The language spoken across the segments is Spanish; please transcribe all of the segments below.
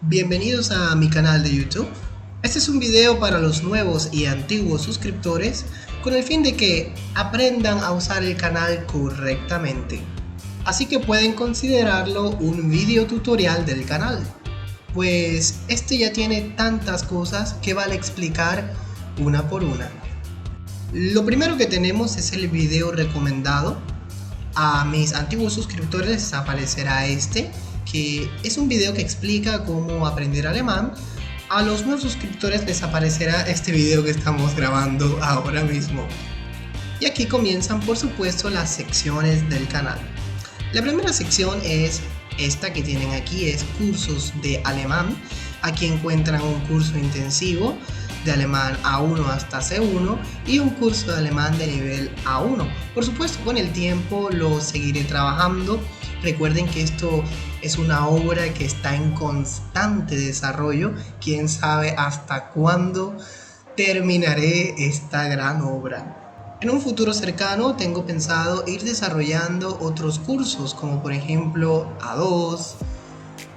Bienvenidos a mi canal de YouTube. Este es un video para los nuevos y antiguos suscriptores con el fin de que aprendan a usar el canal correctamente. Así que pueden considerarlo un video tutorial del canal, pues este ya tiene tantas cosas que vale explicar una por una. Lo primero que tenemos es el video recomendado. A mis antiguos suscriptores les aparecerá este, que es un video que explica cómo aprender alemán. A los nuevos suscriptores les aparecerá este video que estamos grabando ahora mismo. Y aquí comienzan, por supuesto, las secciones del canal. La primera sección es esta que tienen aquí, es cursos de alemán. Aquí encuentran un curso intensivo de alemán A1 hasta C1 y un curso de alemán de nivel A1. Por supuesto, con el tiempo lo seguiré trabajando. Recuerden que esto es una obra que está en constante desarrollo. Quién sabe hasta cuándo terminaré esta gran obra. En un futuro cercano tengo pensado ir desarrollando otros cursos, como por ejemplo A2,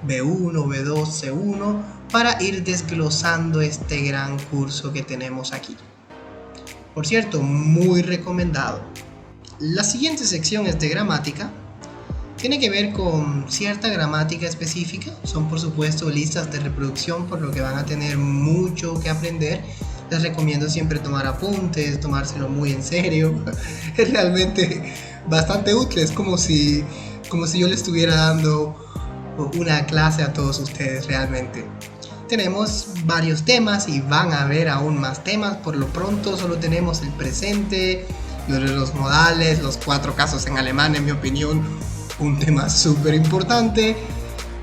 B1, B2, C1, para ir desglosando este gran curso que tenemos aquí. Por cierto, muy recomendado. La siguiente sección es de gramática. Tiene que ver con cierta gramática específica. Son por supuesto listas de reproducción, por lo que van a tener mucho que aprender. Les recomiendo siempre tomar apuntes, tomárselo muy en serio. Es realmente bastante útil. Es como si yo le estuviera dando una clase a todos ustedes realmente. Tenemos varios temas y van a haber aún más temas. Por lo pronto solo tenemos el presente, los modales, los 4 casos en alemán, en mi opinión, un tema súper importante,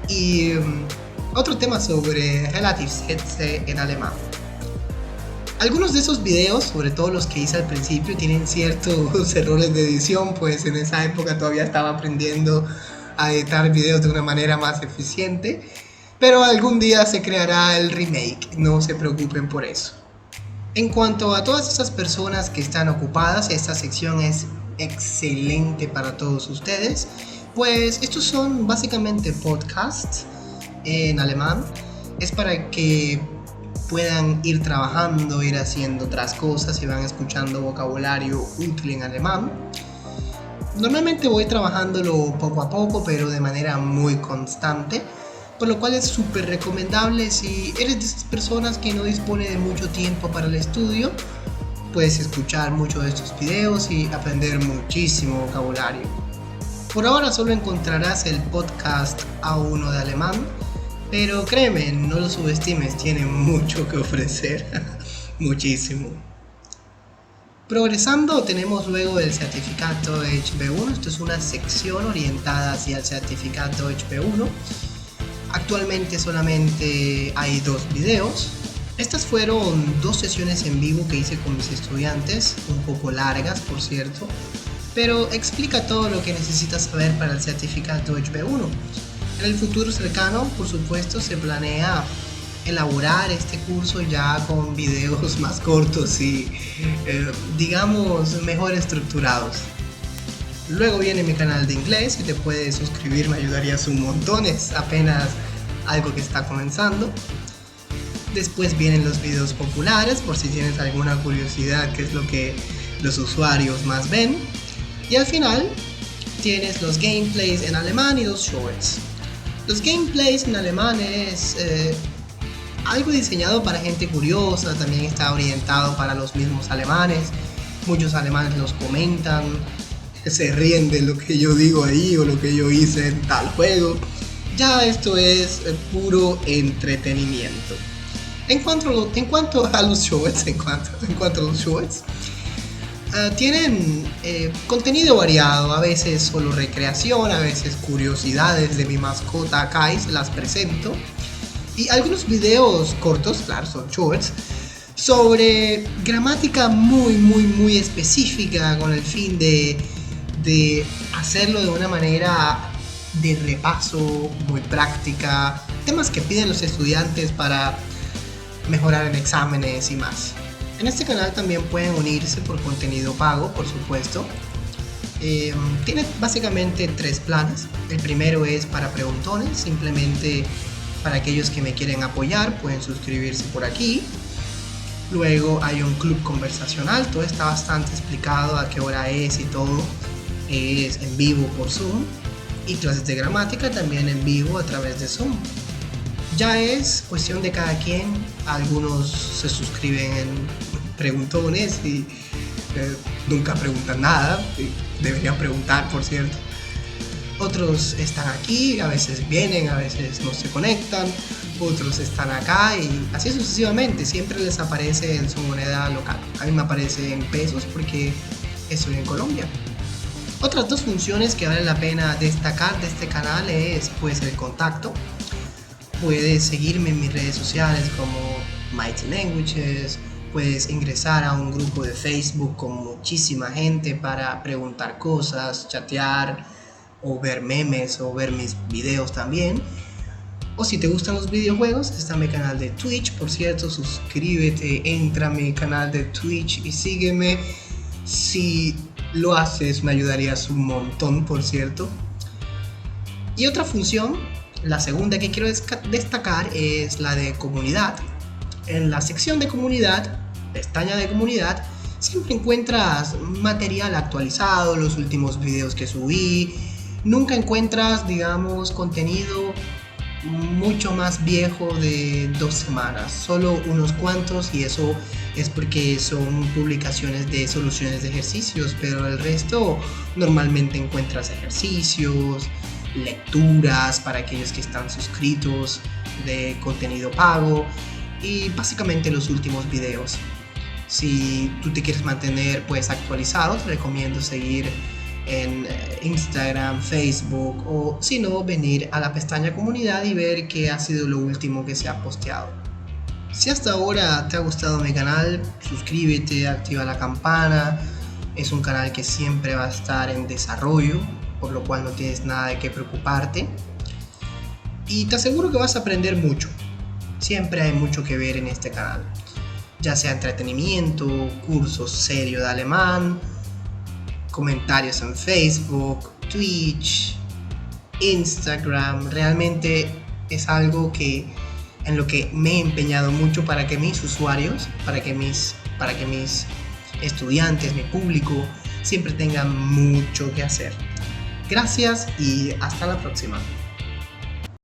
y otro tema sobre Relativsätze en alemán. Algunos de esos videos, sobre todo los que hice al principio, tienen ciertos errores de edición, pues en esa época todavía estaba aprendiendo a editar videos de una manera más eficiente, pero algún día se creará el remake, no se preocupen por eso. En cuanto a todas esas personas que están ocupadas, esta sección es excelente para todos ustedes, pues estos son básicamente podcasts en alemán. Es para que puedan ir trabajando, ir haciendo otras cosas y van escuchando vocabulario útil en alemán. Normalmente voy trabajándolo poco a poco, pero de manera muy constante, por lo cual es súper recomendable. Si eres de esas personas que no dispone de mucho tiempo para el estudio, puedes escuchar muchos de estos videos y aprender muchísimo vocabulario. Por ahora solo encontrarás el podcast A1 de alemán, pero créeme, no lo subestimes, tiene mucho que ofrecer, muchísimo. Progresando, tenemos luego el certificado HB1. Esto es una sección orientada hacia el certificado HB1. Actualmente solamente hay 2 videos. Estas fueron 2 sesiones en vivo que hice con mis estudiantes, un poco largas por cierto, pero explica todo lo que necesitas saber para el certificado HB1. En el futuro cercano, por supuesto, se planea elaborar este curso ya con videos más cortos y digamos mejor estructurados. Luego viene mi canal de inglés, si te puedes suscribir me ayudarías un montón, es apenas algo que está comenzando. Después vienen los videos populares, por si tienes alguna curiosidad qué es lo que los usuarios más ven. Y al final tienes los gameplays en alemán y los shorts. Los gameplays en alemán es algo diseñado para gente curiosa, también está orientado para los mismos alemanes. Muchos alemanes los comentan, se ríen de lo que yo digo ahí o lo que yo hice en tal juego. Ya esto es puro entretenimiento. En cuanto a los shorts, tienen contenido variado, a veces solo recreación, a veces curiosidades de mi mascota Kai, las presento. Y algunos videos cortos, claro, son shorts, sobre gramática muy específica, con el fin de hacerlo de una manera de repaso muy práctica, temas que piden los estudiantes para mejorar en exámenes y más. En este canal también pueden unirse por contenido pago, por supuesto. Tiene básicamente 3 planes. El primero es para preguntones, simplemente Para aquellos que me quieren apoyar, pueden suscribirse por aquí. Luego hay un club conversacional, todo está bastante explicado, a qué hora es y todo. Es en vivo por Zoom. Y clases de gramática también en vivo a través de Zoom. Ya es cuestión de cada quien. Algunos se suscriben en preguntones y nunca preguntan nada. Deberían preguntar, por cierto. Otros están aquí, a veces vienen, a veces no se conectan. Otros están acá y así sucesivamente. Siempre les aparece en su moneda local. A mí me aparece en pesos porque estoy en Colombia. Otras dos funciones que vale la pena destacar de este canal es pues el contacto. Puedes seguirme en mis redes sociales como Mighty Languages. Puedes ingresar a un grupo de Facebook con muchísima gente para preguntar cosas, chatear o ver memes o ver mis videos también. O si te gustan los videojuegos, está mi canal de Twitch. Por cierto, suscríbete, entra a mi canal de Twitch y sígueme. Si lo haces, me ayudarías un montón, por cierto. Y otra función, la segunda que quiero destacar, es la de comunidad. En la sección de comunidad, pestaña de comunidad, siempre encuentras material actualizado, los últimos videos que subí. Nunca encuentras, digamos, contenido mucho más viejo de 2 semanas, solo unos cuantos, y eso es porque son publicaciones de soluciones de ejercicios, pero el resto normalmente encuentras ejercicios, lecturas para aquellos que están suscritos, de contenido pago y básicamente los últimos videos. Si tú te quieres mantener pues actualizado, te recomiendo seguir en Instagram, Facebook, o si no, venir a la pestaña comunidad y ver qué ha sido lo último que se ha posteado. Si hasta ahora te ha gustado mi canal, suscríbete, activa la campana. Es un canal que siempre va a estar en desarrollo, por lo cual no tienes nada de qué preocuparte. Y te aseguro que vas a aprender mucho. Siempre hay mucho que ver en este canal, ya sea entretenimiento, cursos serios de alemán, comentarios en Facebook, Twitch, Instagram. Realmente es algo en lo que me he empeñado mucho para que mis usuarios, para que mis estudiantes, mi público, siempre tengan mucho que hacer. Gracias y hasta la próxima.